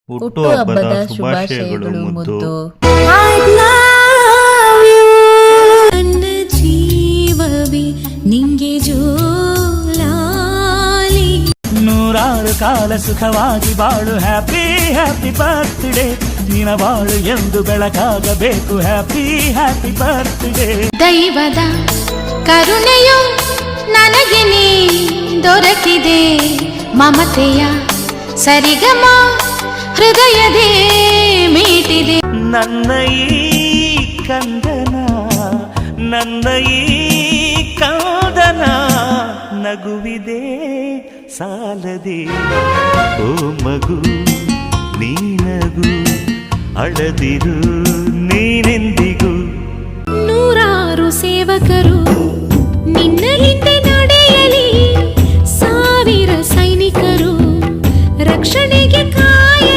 ಹುಟ್ಟುಹಬ್ಬದ ಶುಭಾಶಯಗಳು ಮುದ್ದು. ನನ್ನ ಜೀವವೇ ನಿಂಗೆ ಜೋಲಾಲಿ. ನೂರಾರು ಕಾಲ ಸುಖವಾಗಿ ಬಾಳು. Happy happy birthday. ನಿನ ಬಾಳು ಎಂದು ಬೆಳಕಾಗಬೇಕು. Happy happy birthday. ದೈವದ ಕರುಣೆಯು ನನಗೆ ನೀ ದೊರಕಿದೆ. ಮಮತೆಯ ಸರಿಗಮ ಹೃದಯದೇ ಮೀಟಿದೆ. ನನ್ನ ಈ ಕಂದನ, ನನ್ನ ಈ ಕಂದನ ನಗುವಿದೆ ಸಾಲದೆ. ಓ ಮಗು ನೀನಗು, ಅಳದಿರು ನೀನೆಂದಿಗೂ. ನೂರಾರು ಸೇವಕರು